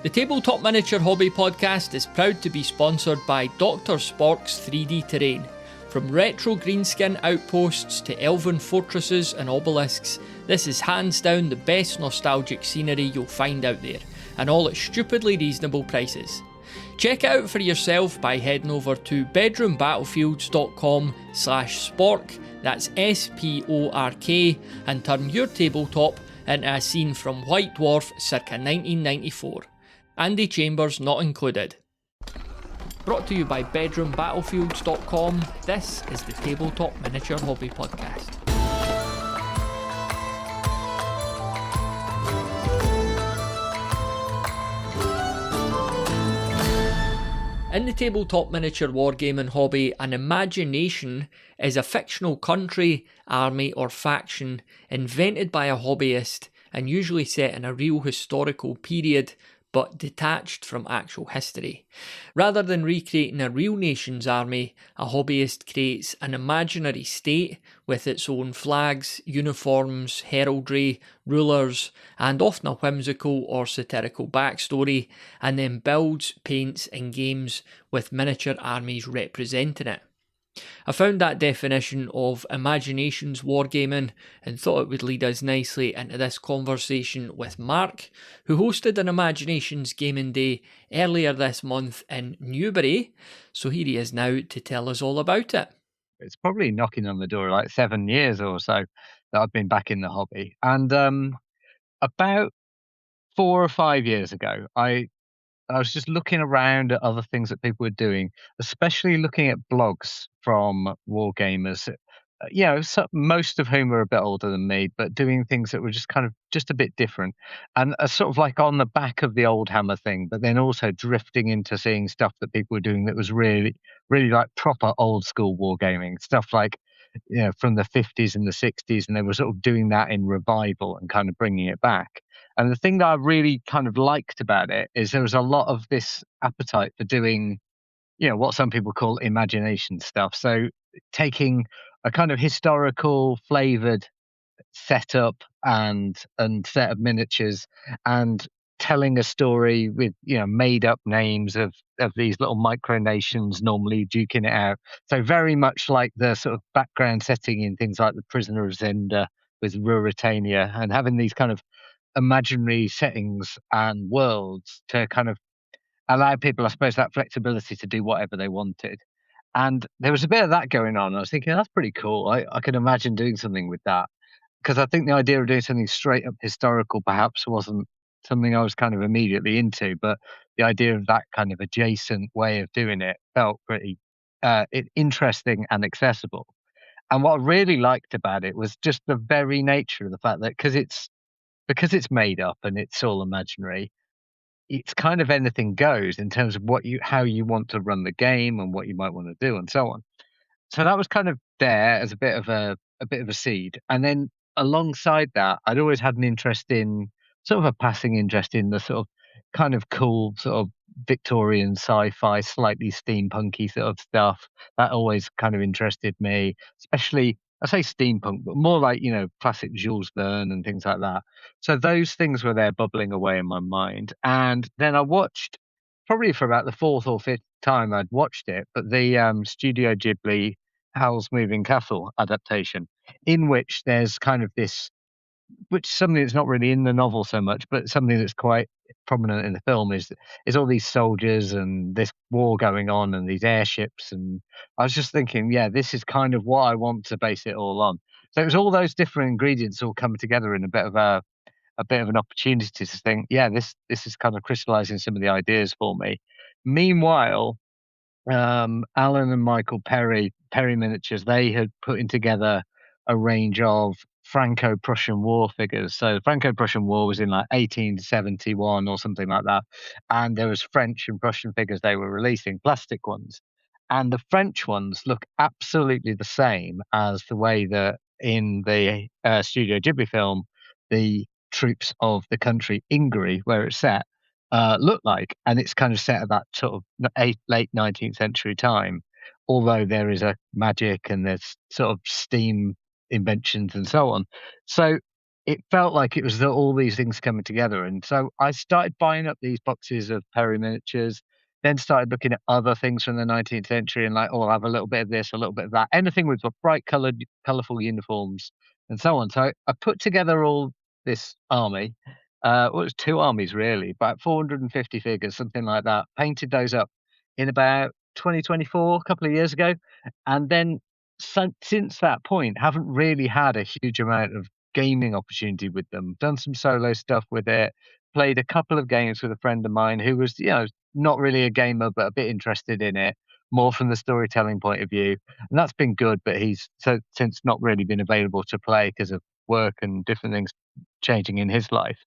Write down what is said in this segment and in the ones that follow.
The Tabletop Miniature Hobby Podcast is proud to be sponsored by Dr. Spork's 3D Terrain. From retro greenskin outposts to elven fortresses and obelisks, this is hands down the best nostalgic scenery you'll find out there, and all at stupidly reasonable prices. Check it out for yourself by heading over to bedroombattlefields.com/spork, that's SPORK, and turn your tabletop into a scene from White Dwarf circa 1994. Andy Chambers not included. Brought to you by bedroombattlefields.com, this is the Tabletop Miniature Hobby Podcast. In the tabletop miniature wargaming hobby, an Imagi-Nation is a fictional country, army or faction invented by a hobbyist and usually set in a real historical period but detached from actual history. Rather than recreating a real nation's army, a hobbyist creates an imaginary state with its own flags, uniforms, heraldry, rulers, and often a whimsical or satirical backstory, and then builds, paints, and games with miniature armies representing it. I found that definition of Imagi-Nations Wargaming and thought it would lead us nicely into this conversation with Mark, who hosted an Imagi-Nations Gaming Day earlier this month in Newbury, so here he is now to tell us all about it. It's probably knocking on the door like 7 years or so that I've been back in the hobby. And about 4 or 5 years ago, I was just looking around at other things that people were doing, especially looking at blogs from wargamers. Most of whom are a bit older than me, but doing things that were just kind of just a bit different, and sort of like on the back of the old hammer thing, but then also drifting into seeing stuff that people were doing that was really, really like proper old school wargaming stuff, like from the 50s and the 60s, and they were sort of doing that in revival and kind of bringing it back. And the thing that I really kind of liked about it is there was a lot of this appetite for doing, what some people call imagination stuff. So taking a kind of historical flavored setup and set of miniatures and telling a story with, made up names of these little micronations normally duking it out. So very much like the sort of background setting in things like The Prisoner of Zenda with Ruritania, and having these kind of imaginary settings and worlds to kind of allow people, I suppose, that flexibility to do whatever they wanted. And there was a bit of that going on. I was thinking, that's pretty cool. I can imagine doing something with that. Because I think the idea of doing something straight up historical perhaps wasn't something I was kind of immediately into, but the idea of that kind of adjacent way of doing it felt pretty interesting and accessible. And what I really liked about it was just the very nature of the fact that because it's made up and it's all imaginary, it's kind of anything goes in terms of how you want to run the game and what you might want to do and so on. So that was kind of there as a bit of a seed. And then alongside that, I'd always had an interest in sort of a passing interest in the sort of kind of cool sort of Victorian sci-fi, slightly steampunky sort of stuff. That always kind of interested me, especially, I say steampunk, but more like, classic Jules Verne and things like that. So those things were there bubbling away in my mind. And then I watched, probably for about the fourth or fifth time I'd watched it, but the Studio Ghibli Howl's Moving Castle adaptation, in which there's kind of this, which is something that's not really in the novel so much, but something that's quite prominent in the film is all these soldiers and this war going on and these airships. And I was just thinking, yeah, this is kind of what I want to base it all on. So it was all those different ingredients all come together in a bit of an opportunity to think, yeah, this is kind of crystallizing some of the ideas for me. Meanwhile, Alan and Michael Perry Miniatures, they had putting together a range of Franco-Prussian War figures. So the Franco-Prussian War was in like 1871 or something like that, and there was French and Prussian figures they were releasing, plastic ones, and the French ones look absolutely the same as the way that in the Studio Ghibli film the troops of the country Ingary, where it's set, look like, and it's kind of set at that sort of late 19th century time, although there is a magic and there's sort of steam inventions and so on. So it felt like it was all these things coming together. And so I started buying up these boxes of Perry miniatures, then started looking at other things from the 19th century and like, oh, I'll have a little bit of this, a little bit of that, anything with bright colored, colorful uniforms and so on. So I put together all this army. Well, it was two armies really, about 450 figures, something like that. Painted those up in about 2024, a couple of years ago. And then since that point, haven't really had a huge amount of gaming opportunity with them. Done some solo stuff with it. Played a couple of games with a friend of mine who was, not really a gamer, but a bit interested in it, more from the storytelling point of view. And that's been good, but he's since not really been available to play because of work and different things changing in his life.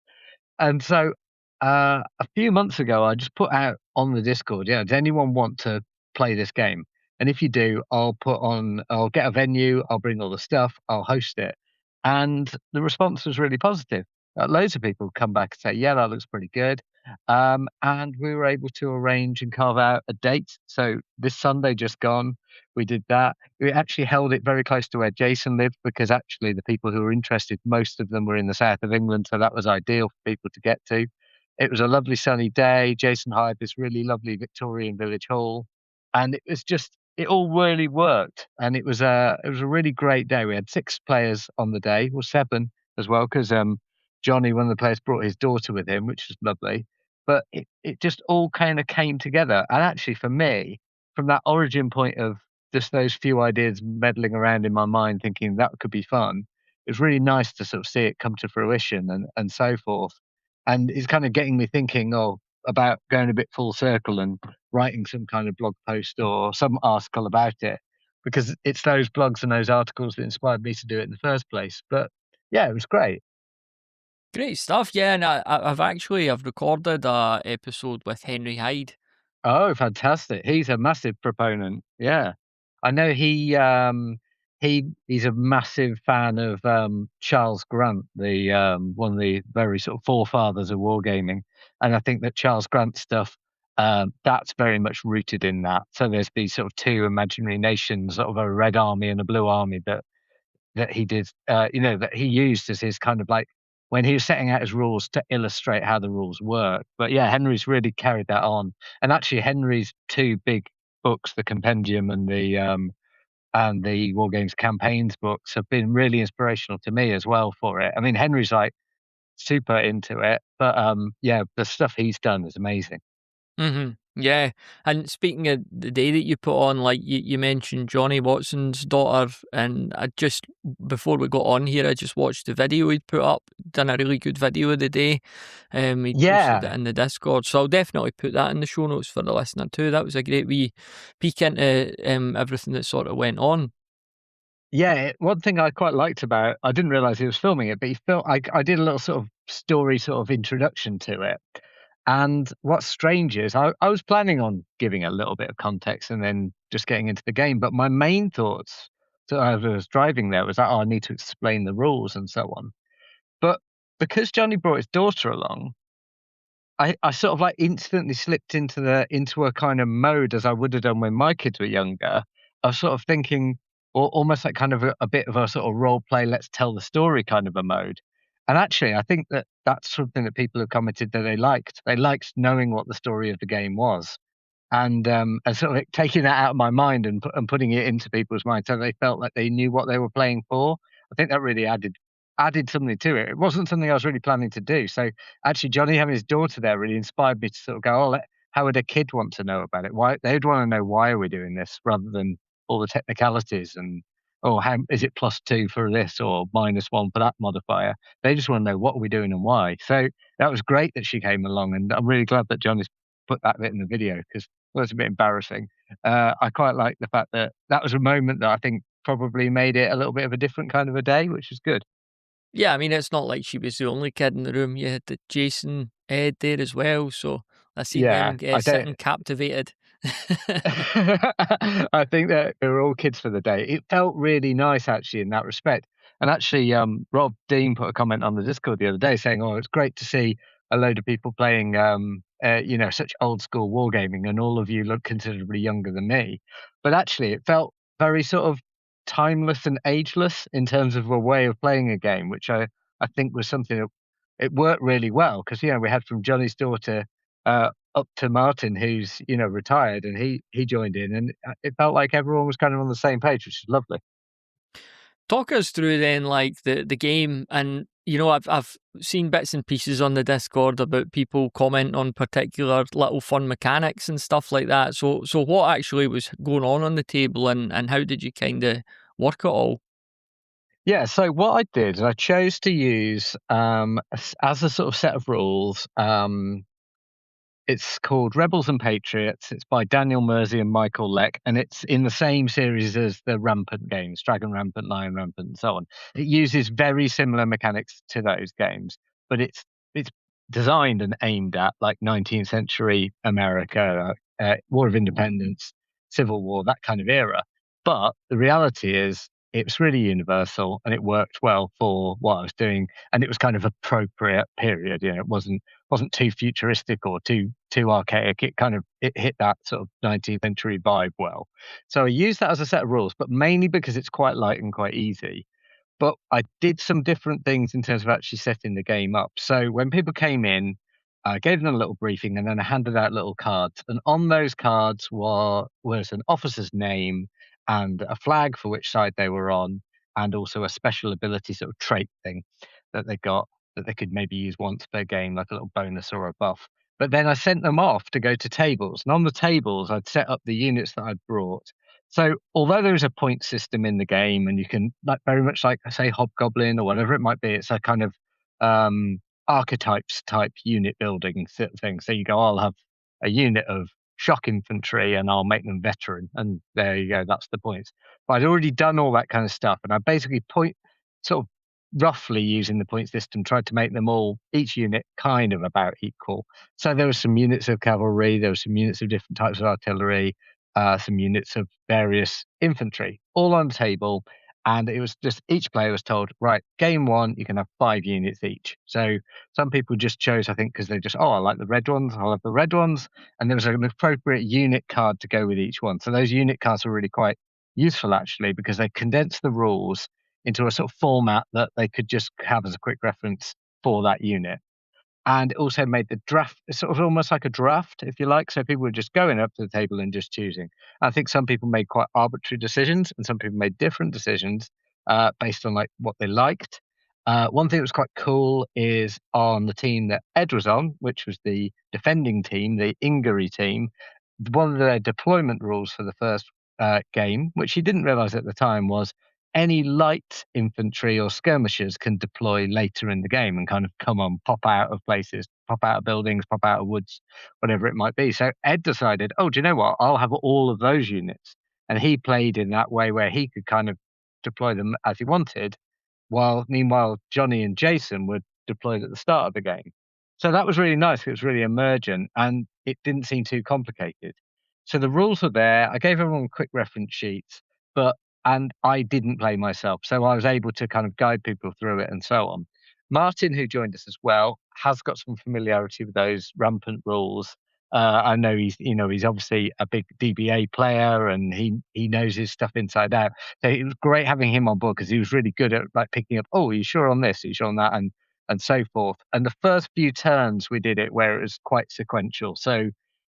And so a few months ago, I just put out on the Discord, does anyone want to play this game? And if you do, I'll get a venue, I'll bring all the stuff, I'll host it. And the response was really positive. Loads of people come back and say, yeah, that looks pretty good. And we were able to arrange and carve out a date. So this Sunday just gone, we did that. We actually held it very close to where Jason lived because actually the people who were interested, most of them were in the south of England. So that was ideal for people to get to. It was a lovely sunny day. Jason hired this really lovely Victorian village hall. And it all really worked. And it was a really great day. We had 6 players on the day, or 7 as well, because Johnny, one of the players, brought his daughter with him, which was lovely. But it just all kind of came together. And actually, for me, from that origin point of just those few ideas meddling around in my mind, thinking that could be fun, it was really nice to sort of see it come to fruition and so forth. And it's kind of getting me thinking, about going a bit full circle and writing some kind of blog post or some article about it, because it's those blogs and those articles that inspired me to do it in the first place. But yeah, it was great. Great stuff, yeah, and I've recorded a episode with Henry Hyde. Oh, fantastic. He's a massive proponent. Yeah. I know he's a massive fan of Charles Grant, the one of the very sort of forefathers of wargaming. And I think that Charles Grant stuff, that's very much rooted in that. So there's these sort of two imaginary nations, sort of a red army and a blue army that he did, that he used as his kind of like when he was setting out his rules to illustrate how the rules work. But yeah, Henry's really carried that on. And actually, Henry's 2 big books, the Compendium and the War Games Campaigns books, have been really inspirational to me as well for it. I mean, Henry's like super into it, but yeah, the stuff he's done is amazing. Yeah, and speaking of the day that you put on, like you mentioned Johnny Watson's daughter, and I just, before we got on here, I just watched the video he'd put up, done a really good video of the day. He posted it Yeah. in the Discord, so I'll definitely put that in the show notes for the listener too. That was a great wee peek into everything that sort of went on. Yeah, one thing I quite liked about, I didn't realize he was filming it, but I did a little sort of story sort of introduction to it. And what's strange is I was planning on giving a little bit of context and then just getting into the game, but my main thoughts, so as I was driving there, was that, I need to explain the rules and so on. But because Johnny brought his daughter along, I sort of like instantly slipped into a kind of mode as I would have done when my kids were younger, of sort of thinking, or almost like kind of a bit of a sort of role play, let's tell the story kind of a mode. And actually, I think that that's something that people have commented that they liked. They liked knowing what the story of the game was, and sort of like taking that out of my mind and putting it into people's minds, so they felt like they knew what they were playing for. I think that really added something to it. It wasn't something I was really planning to do. So actually, Johnny having his daughter there really inspired me to sort of go, how would a kid want to know about it? Why they'd want to know why are we doing this rather than all the technicalities and, how is it +2 for this or -1 for that modifier? They just want to know what are we doing and why. So that was great that she came along, and I'm really glad that Johnny's put that bit in the video because it was a bit embarrassing. I quite like the fact that that was a moment that I think probably made it a little bit of a different kind of a day, which was good. Yeah, I mean, it's not like she was the only kid in the room. You had the Jason Ed there as well, so I seen Yeah, them I don't. sitting captivated. I think that they were all kids for the day. It felt really nice actually in that respect. And actually, Rob Dean put a comment on the Discord the other day saying, "Oh, it's great to see a load of people playing, such old school wargaming, and all of you look considerably younger than me." But actually, it felt very sort of timeless and ageless in terms of a way of playing a game, which I I think was something that it worked really well because we had from Johnny's daughter up to Martin, who's retired, and he joined in, and it felt like everyone was kind of on the same page, which is lovely. Talk us through then, like the game, and I've seen bits and pieces on the Discord about people commenting on particular little fun mechanics and stuff like that. So what actually was going on the table, and how did you kind of work it all? Yeah, so what I did is I chose to use as a sort of set of rules. It's called Rebels and Patriots. It's by Daniel Mersey and Michael Leck, and it's in the same series as the Rampant games, Dragon Rampant, Lion Rampant, and so on. It uses very similar mechanics to those games, but it's designed and aimed at like 19th century America, War of Independence, Civil War, that kind of era. But the reality is, it was really universal, and it worked well for what I was doing, and it was kind of appropriate period. It wasn't too futuristic or too archaic. It hit that sort of 19th century vibe well. So I used that as a set of rules, but mainly because it's quite light and quite easy. But I did some different things in terms of actually setting the game up. So when people came in, I gave them a little briefing, and then I handed out little cards. And on those cards was an officer's name and a flag for which side they were on, and also a special ability sort of trait thing that they got that they could maybe use once per game, like a little bonus or a buff. But then I sent them off to go to tables. And on the tables, I'd set up the units that I'd brought. So although there is a point system in the game, and you can like very much like say Hobgoblin or whatever it might be, it's a kind of um, archetypes type unit building thing. So you go, I'll have a unit of shock infantry and I'll make them veteran, and there you go, that's the points. But I'd already done all that kind of stuff, and I basically sort of roughly using the point system tried to make them all, each unit, kind of about equal. So there were some units of cavalry, there were some units of different types of artillery, some units of various infantry, all on the table. And it was just each player was told, right, game one, you can have 5 units each. So some people just chose, I think, because they just, I like the red ones, I'll have the red ones. And there was an appropriate unit card to go with each one. So those unit cards were really quite useful, actually, because they condensed the rules into a sort of format that they could just have as a quick reference for that unit. And it also made the draft sort of almost like a draft, if you like. So people were just going up to the table and just choosing. I think some people made quite arbitrary decisions, and some people made different decisions based on like what they liked. One thing that was quite cool is on the team that Ed was on, which was the defending team, the Ingary team. One of their deployment rules for the first game, which he didn't realize at the time, was any light infantry or skirmishers can deploy later in the game and kind of pop out of places, pop out of buildings, pop out of woods, whatever it might be. So Ed decided, do you know what? I'll have all of those units. And he played in that way where he could kind of deploy them as he wanted, while meanwhile Johnny and Jason were deployed at the start of the game. So that was really nice. It was really emergent, and it didn't seem too complicated. So the rules were there. I gave everyone quick reference sheets, and I didn't play myself, so I was able to kind of guide people through it and so on. Martin, who joined us as well, has got some familiarity with those rampant rules. I know he's obviously a big DBA player, and he knows his stuff inside out. So it was great having him on board because he was really good at like picking up. Oh, are you sure on this? Are you sure on that? And so forth. And the first few turns we did it where it was quite sequential. So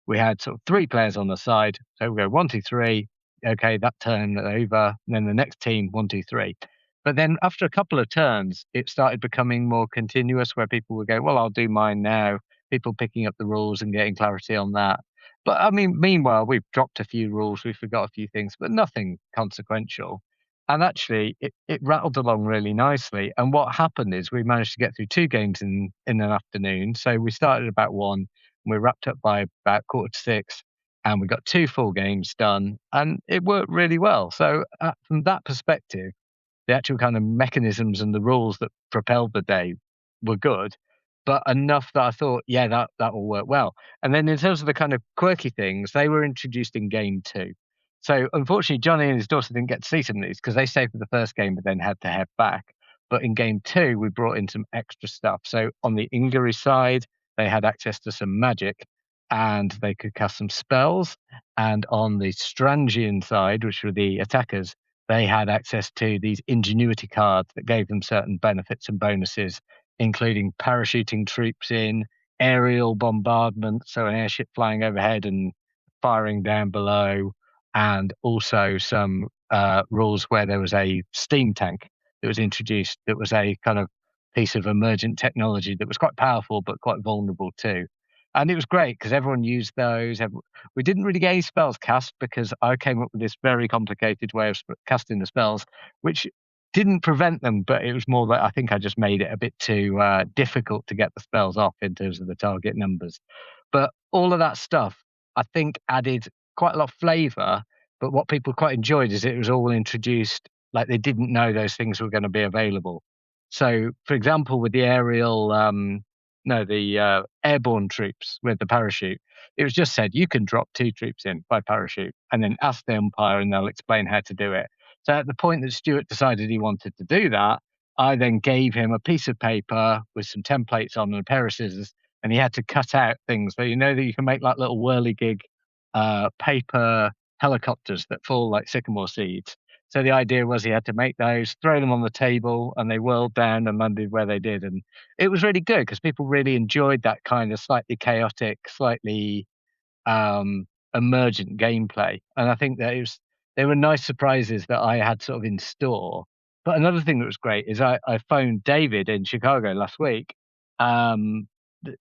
we had sort of 3 players on the side. So we go 1, 2, 3. Okay, that turn over. And then the next team 1, 2, 3. But then after a couple of turns, it started becoming more continuous where people would go, well, I'll do mine now. People picking up the rules and getting clarity on that. But I mean, meanwhile, we've dropped a few rules, we forgot a few things, but nothing consequential. And actually, it rattled along really nicely. And what happened is we managed to get through 2 games in an afternoon. So we started about 1, and we wrapped up by about 5:45, and we got 2 full games done, and it worked really well. So from that perspective, the actual kind of mechanisms and the rules that propelled the day were good, but enough that I thought, yeah, that will work well. And then in terms of the kind of quirky things, they were introduced in game 2. So unfortunately, Johnny and his daughter didn't get to see some of these because they stayed for the first game, but then had to head back. But in game 2, we brought in some extra stuff. So on the Ingary side, they had access to some magic, and they could cast some spells. And on the Strangian side, which were the attackers, they had access to these ingenuity cards that gave them certain benefits and bonuses, including parachuting troops in, aerial bombardment, so an airship flying overhead and firing down below, and also some rules where there was a steam tank that was introduced that was a kind of piece of emergent technology that was quite powerful but quite vulnerable too. And it was great because everyone used those. We didn't really get any spells cast because I came up with this very complicated way of casting the spells, which didn't prevent them, but it was more that I think I just made it a bit too difficult to get the spells off in terms of the target numbers. But all of that stuff, I think, added quite a lot of flavour. But what people quite enjoyed is it was all introduced like they didn't know those things were going to be available. So, for example, with the aerial, no, the airborne troops with the parachute, it was just said you can drop 2 troops in by parachute and then ask the umpire and they'll explain how to do it. So at the point that Stuart decided he wanted to do that, I then gave him a piece of paper with some templates on and a pair of scissors, and he had to cut out things that that you can make like little whirligig paper helicopters that fall like sycamore seeds. So the idea was he had to make those, throw them on the table, and they whirled down and landed where they did. And it was really good because people really enjoyed that kind of slightly chaotic, slightly um, emergent gameplay. And I think that they were nice surprises that I had sort of in store. But another thing that was great is I phoned David in Chicago last week, um,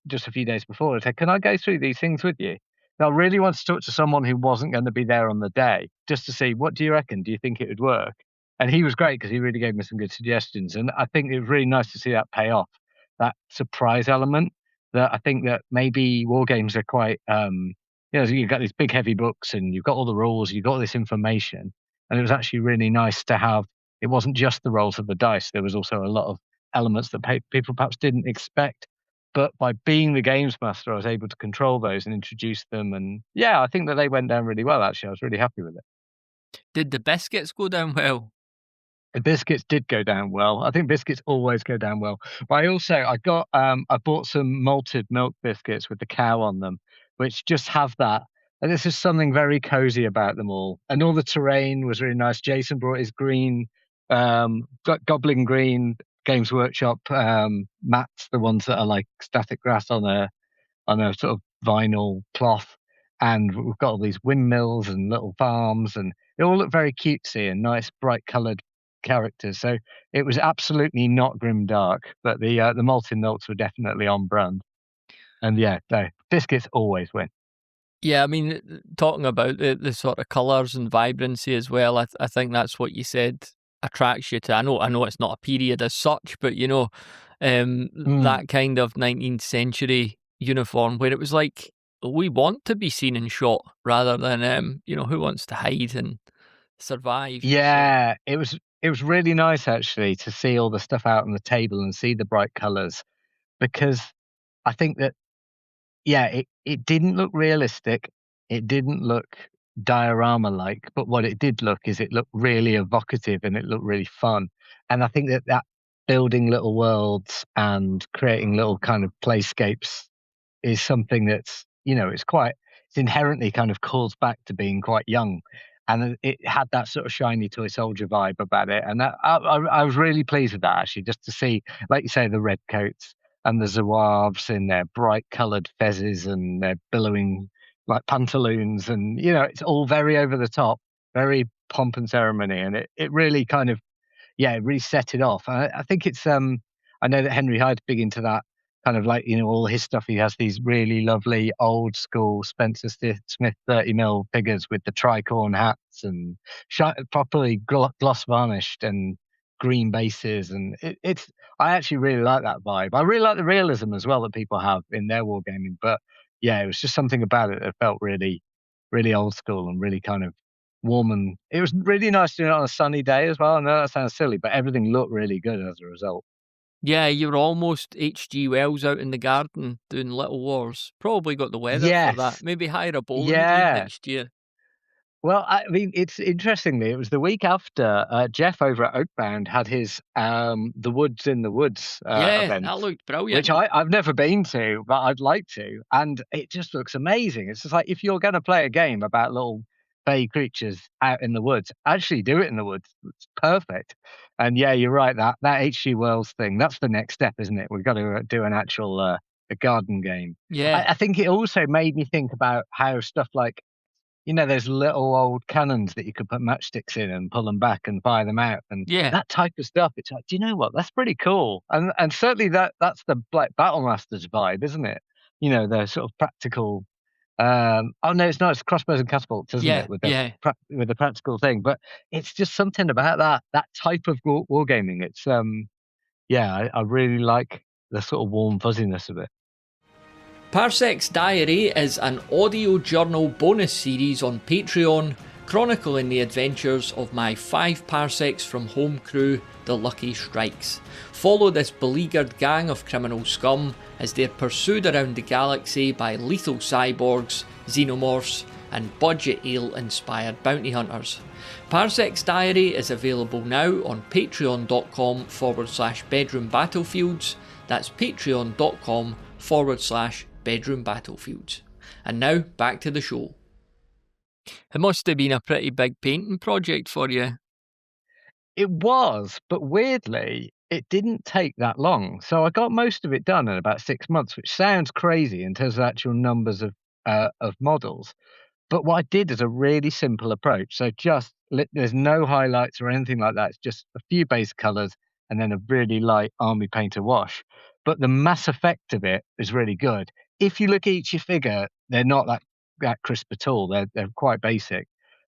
just a few days before. I said, "Can I go through these things with you?" Now, I really wanted to talk to someone who wasn't going to be there on the day, just to see, what do you reckon? Do you think it would work? And he was great because he really gave me some good suggestions. And I think it was really nice to see that pay off, that surprise element that I think that maybe war games are quite, you've got these big heavy books and you've got all the rules, you've got all this information. And it was actually really nice to have, it wasn't just the rolls of the dice. There was also a lot of elements that people perhaps didn't expect. But by being the games master, I was able to control those and introduce them. And yeah, I think that they went down really well, actually. I was really happy with it. Did the biscuits go down well? The biscuits did go down well. I think biscuits always go down well. But I bought some malted milk biscuits with the cow on them, which just have that. And this is something very cozy about them all. And all the terrain was really nice. Jason brought his green, goblin green Games Workshop mats, the ones that are like static grass on a sort of vinyl cloth. And we've got all these windmills and little farms, and they all look very cutesy and nice, bright coloured characters. So it was absolutely not grim dark, but the malted milks were definitely on brand. And yeah, no, biscuits always win. Yeah, I mean, talking about the sort of colours and vibrancy as well, I think that's what you said attracts you to. I know it's not a period as such, but that kind of 19th century uniform where it was like, we want to be seen and shot rather than who wants to hide and survive. Yeah, it was really nice actually to see all the stuff out on the table and see the bright colours, because I think that it didn't look realistic. It didn't look diorama like, but what it did look is it looked really evocative and it looked really fun. And I think that building little worlds and creating little kind of playscapes is something that's, it's inherently kind of calls back to being quite young. And it had that sort of shiny toy soldier vibe about it. And I was really pleased with that, actually, just to see, like you say, the red coats and the zouaves in their bright coloured fezzes and their billowing like pantaloons. And, it's all very over the top, very pomp and ceremony. And it really kind of, it really set it off. I think it's, I know that Henry Hyde's big into that kind of like, all his stuff. He has these really lovely old school Spencer Smith 30mm figures with the tricorn hats and properly gloss varnished and green bases. And I actually really like that vibe. I really like the realism as well that people have in their wargaming. But yeah, it was just something about it that felt really, really old school and really kind of warm. And it was really nice doing it on a sunny day as well. I know that sounds silly, but everything looked really good as a result. Yeah, you were almost H.G. Wells out in the garden doing Little Wars. Probably got the weather for that. Yes. Maybe hire a bowling green Yeah. next year. Well, I mean, it's interestingly, it was the week after Jeff over at Oakbound had his The Woods in the Woods Yeah, event, that looked brilliant. which I've never been to, but I'd like to. And it just looks amazing. It's just like, if you're going to play a game about little fey creatures out in the woods. Actually, do it in the woods. It's perfect. And yeah, you're right. That HG Worlds thing. That's the next step, isn't it? We've got to do an actual a garden game. Yeah, I think it also made me think about how stuff like, those little old cannons that you could put matchsticks in and pull them back and fire them out, and yeah, that type of stuff. It's like, do you know what? That's pretty cool. And certainly that's the Black Battlemasters vibe, isn't it? The sort of practical. Oh no, it's not. It's crossbows and catapults, isn't yeah, it? With the yeah. with the practical thing, but it's just something about that type of wargaming. It's yeah, I really like the sort of warm fuzziness of it. Parsek's Diary is an audio journal bonus series on Patreon, chronicling the adventures of my 5 parsecs from home crew, the Lucky Strikes. Follow this beleaguered gang of criminal scum as they're pursued around the galaxy by lethal cyborgs, xenomorphs, and budget ale-inspired bounty hunters. Parsek's Diary is available now on patreon.com/bedroom battlefields. That's patreon.com/bedroom battlefields. And now back to the show. It must have been a pretty big painting project for you. It was, but weirdly, it didn't take that long. So I got most of it done in about 6 months, which sounds crazy in terms of actual numbers of models. But what I did is a really simple approach. So there's no highlights or anything like that. It's just a few base colors and then a really light army painter wash. But the mass effect of it is really good. If you look at each figure, they're not that crisp at all. They're quite basic.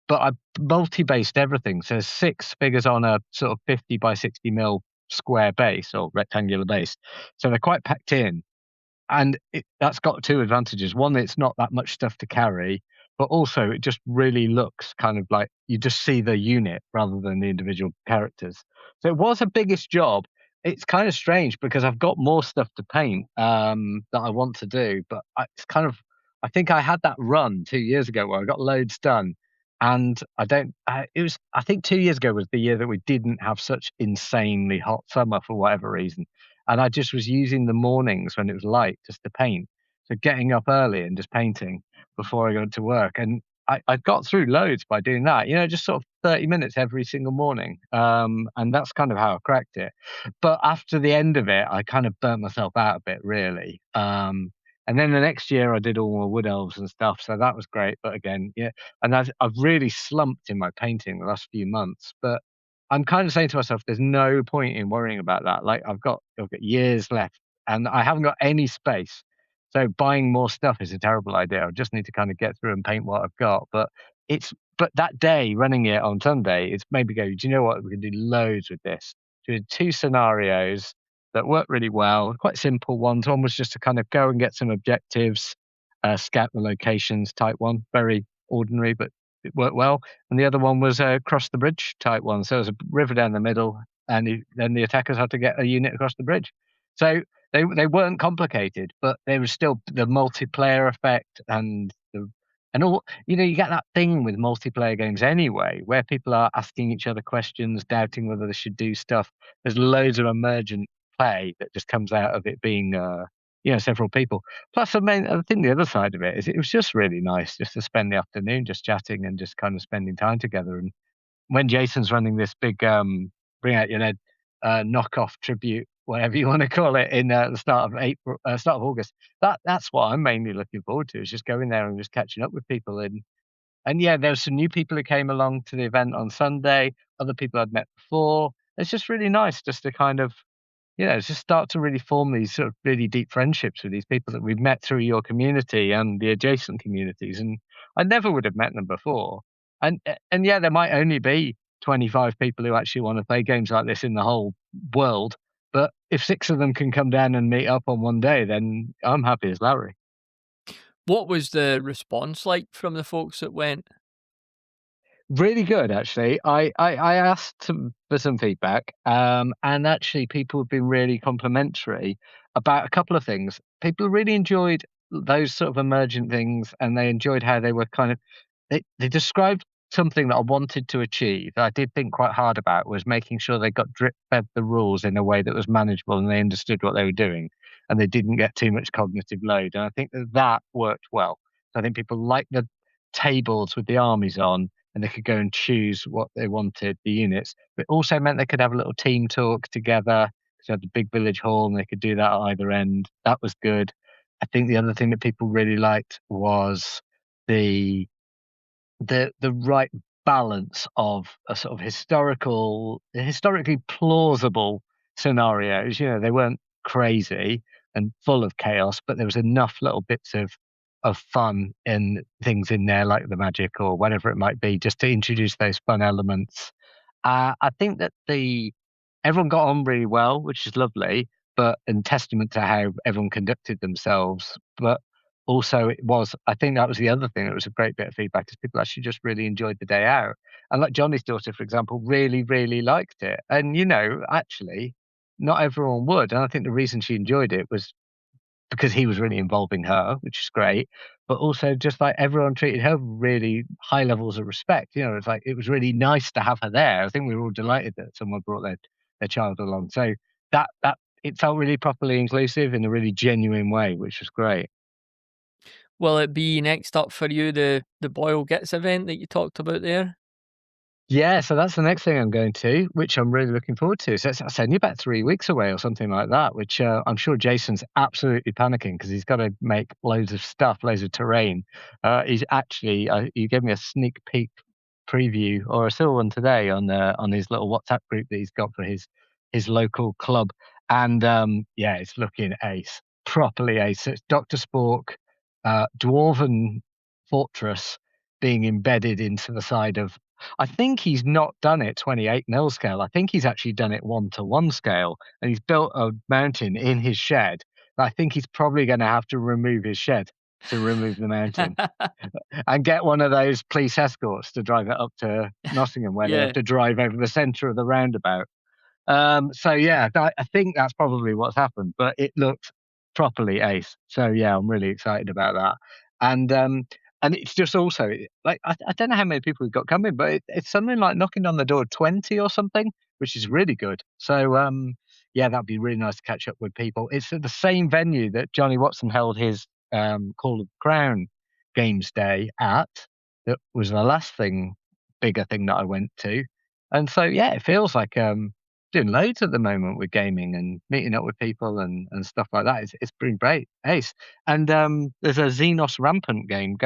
But I multi-based everything. So there's 6 figures on a sort of 50 by 60 mil square base or rectangular base. So they're quite packed in. And that's got 2 advantages. One, it's not that much stuff to carry, but also it just really looks kind of like you just see the unit rather than the individual characters. So it was a biggest job. It's kind of strange because I've got more stuff to paint that I want to do, but I think I had that run 2 years ago where I got loads done, and I think 2 years ago was the year that we didn't have such insanely hot summer for whatever reason. And I just was using the mornings when it was light just to paint. So getting up early and just painting before I got to work. And I got through loads by doing that, just sort of 30 minutes every single morning. And that's kind of how I cracked it. But after the end of it, I kind of burnt myself out a bit, really. And then the next year I did all my wood elves and stuff. So that was great. But again, yeah. And I've really slumped in my painting the last few months. But I'm kind of saying to myself, there's no point in worrying about that. Like I've got years left and I haven't got any space. So buying more stuff is a terrible idea. I just need to kind of get through and paint what I've got. But that day running it on Sunday, it's maybe do you know what? We can do loads with this. So we did 2 scenarios that worked really well, quite simple ones. One was just to kind of go and get some objectives, scout the locations type one, very ordinary, but it worked well. And the other one was a cross the bridge type one. So it was a river down the middle, and then the attackers had to get a unit across the bridge. So they weren't complicated, but there was still the multiplayer effect and all. You get that thing with multiplayer games anyway, where people are asking each other questions, doubting whether they should do stuff. There's loads of emergent play that just comes out of it being several people. Plus, I think the other side of it is it was just really nice just to spend the afternoon just chatting and just kind of spending time together. And when Jason's running this big bring out your Ned knockoff tribute, whatever you want to call it, in the start of August, that's what I'm mainly looking forward to, is just going there and just catching up with people. And yeah, there were some new people who came along to the event on Sunday, other people I'd met before. It's just really nice just to kind of just start to really form these sort of really deep friendships with these people that we've met through your community and the adjacent communities. And I never would have met them before. And yeah, there might only be 25 people who actually want to play games like this in the whole world. But if 6 of them can come down and meet up on one day, then I'm happy as Larry. What was the response like from the folks that went? Really good, actually. I asked for some feedback, and actually people have been really complimentary about a couple of things. People really enjoyed those sort of emergent things, and they enjoyed how they were they described something that I wanted to achieve, that I did think quite hard about, was making sure they got drip-fed the rules in a way that was manageable and they understood what they were doing, and they didn't get too much cognitive load. And I think that worked well. So I think people liked tables with the armies on, and they could go and choose what they wanted, the units. But it also meant they could have a little team talk together. Because they had the big village hall, and they could do that at either end. That was good. I think the other thing that people really liked was the the right balance of a sort of historically plausible scenarios. You know, they weren't crazy and full of chaos, but there was enough little bits of fun and things in there, like the magic or whatever it might be, just to introduce those fun elements. I think that the everyone got on really well, which is lovely, but and testament to how everyone conducted themselves. But also, I think that was the other thing that was a great bit of feedback, is people actually just really enjoyed the day out. And like Johnny's daughter, for example, really, really liked it. And, you know, actually, not everyone would. And I think the reason she enjoyed it was because he was really involving her, which is great. But also, just like everyone treated her with really high levels of respect. You know, it's like it was really nice to have her there. I think we were all delighted that someone brought their child along. So that it felt really properly inclusive in a really genuine way, which was great. Will it be next up for you, the Boyle Gets event that you talked about there? Yeah, so that's the next thing I'm going to, which I'm really looking forward to. So it's only about 3 weeks away or something like that, which I'm sure Jason's absolutely panicking because he's got to make loads of stuff, loads of terrain. He's actually, he gave me a sneak peek preview, or I saw one today on his little WhatsApp group that he's got for his local club, and yeah, it's looking ace, properly ace. So it's Doctor Spork, dwarven fortress being embedded into the side of. I think he's not done it 28 mil scale. I think he's actually done it 1-to-1 scale, and he's built a mountain in his shed. I think he's probably going to have to remove his shed to remove the mountain and get one of those police escorts to drive it up to Nottingham, where they have Yeah. to drive over the centre of the roundabout. So yeah, I think that's probably what's happened, but it looked properly ace. So yeah, I'm really excited about that. And it's just also like I don't know how many people we've got coming, but it's something like knocking on the door 20 or something, which is really good. So yeah, that'd be really nice to catch up with people. It's at the same venue that Johnny Watson held his Call of the Crown Games Day at. That was the last bigger thing that I went to. And so yeah, it feels like doing loads at the moment with gaming and meeting up with people and stuff like that. It's been great, ace. And there's a Xenos Rampant game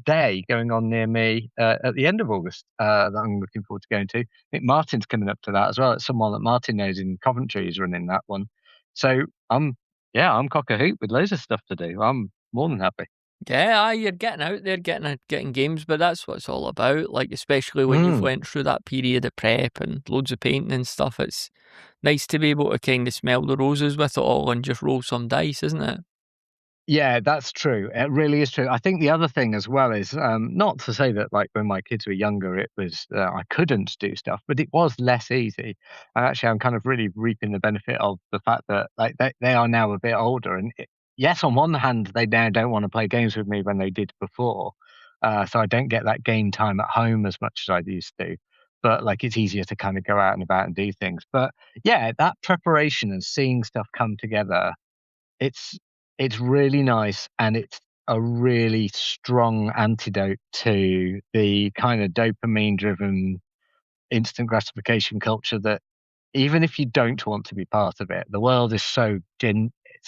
day going on near me at the end of August that I'm looking forward to going to. I think Martin's coming up to that as well. It's someone that Martin knows in Coventry is running that one. So I'm cock a hoop with loads of stuff to do. I'm more than happy. Yeah, you're getting out there, getting games, but that's what it's all about. Like, especially when you've Mm. went through that period of prep and loads of painting and stuff, it's nice to be able to kind of smell the roses with it all and just roll some dice, isn't it? Yeah, that's true. It really is true. I think the other thing as well is not to say that like when my kids were younger, it was I couldn't do stuff, but it was less easy. And actually, I'm kind of really reaping the benefit of the fact that like they are now a bit older. And yes, on one hand, they now don't want to play games with me when they did before, so I don't get that game time at home as much as I used to. But like it's easier to kind of go out and about and do things. But yeah, that preparation and seeing stuff come together, it's it's really nice, and it's a really strong antidote to the kind of dopamine driven instant gratification culture that even if you don't want to be part of it, the world is so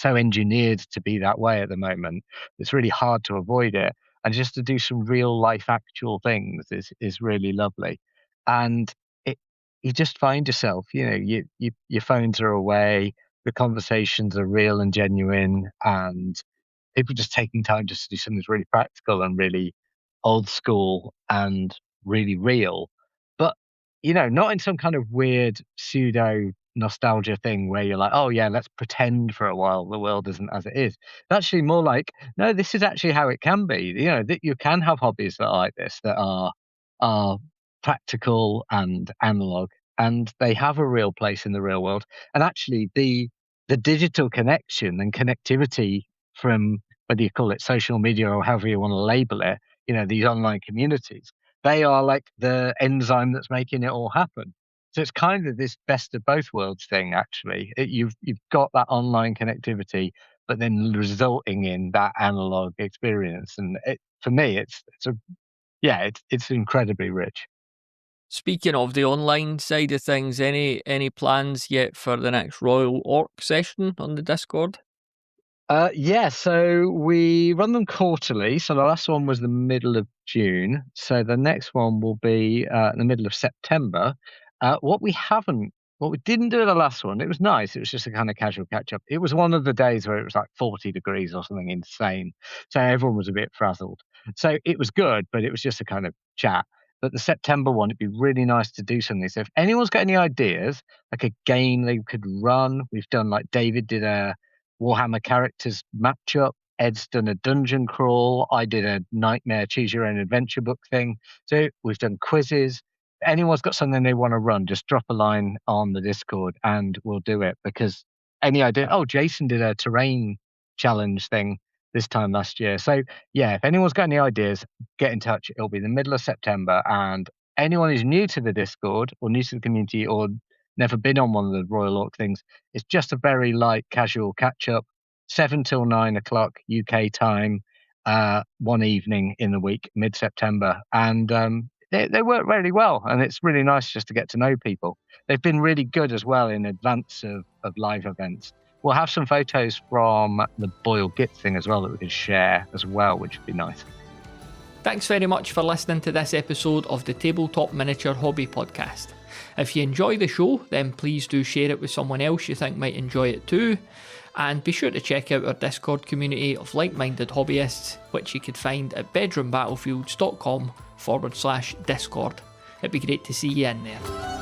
engineered to be that way at the moment. It's really hard to avoid it, and just to do some real life actual things is really lovely. And it you just find yourself, you know, your phones are away, the conversations are real and genuine, and people just taking time just to do something that's really practical and really old school and really real. But, you know, not in some kind of weird pseudo nostalgia thing where you're like, oh yeah, let's pretend for a while the world isn't as it is. It's actually more like, no, this is actually how it can be. You know, that you can have hobbies that are like this, that are practical and analog, and they have a real place in the real world. And actually the digital connection and connectivity from whether you call it social media or however you want to label it, you know, these online communities, they are like the enzyme that's making it all happen. So it's kind of this best of both worlds thing, actually. You've got that online connectivity, but then resulting in that analog experience. And for me, it's incredibly rich. Speaking of the online side of things, any plans yet for the next Royal Orc session on the Discord? Yeah, so we run them quarterly. So the last one was the middle of June. So the next one will be in the middle of September. What we didn't do at the last one, it was nice. It was just a kind of casual catch up. It was one of the days where it was like 40 degrees or something insane. So everyone was a bit frazzled. So it was good, but it was just a kind of chat. But the September one, it'd be really nice to do something. So if anyone's got any ideas, like a game they could run, we've done like David did a Warhammer characters matchup. Ed's done a dungeon crawl. I did a nightmare choose your own adventure book thing. So we've done quizzes. If anyone's got something they want to run, just drop a line on the Discord and we'll do it. Because any idea? Oh, Jason did a terrain challenge thing this time last year. So yeah, if anyone's got any ideas, get in touch. It'll be the middle of September, and anyone who's new to the Discord or new to the community or never been on one of the Royal Orc things, it's just a very light, casual catch up, 7 till 9 o'clock UK time, one evening in the week, mid September. And they work really well. And it's really nice just to get to know people. They've been really good as well in advance of live events. We'll have some photos from the Boyle Git thing as well that we can share as well, which would be nice. Thanks very much for listening to this episode of the Tabletop Miniature Hobby Podcast. If you enjoy the show, then please do share it with someone else you think might enjoy it too. And be sure to check out our Discord community of like-minded hobbyists, which you could find at bedroombattlefields.com/Discord. It'd be great to see you in there.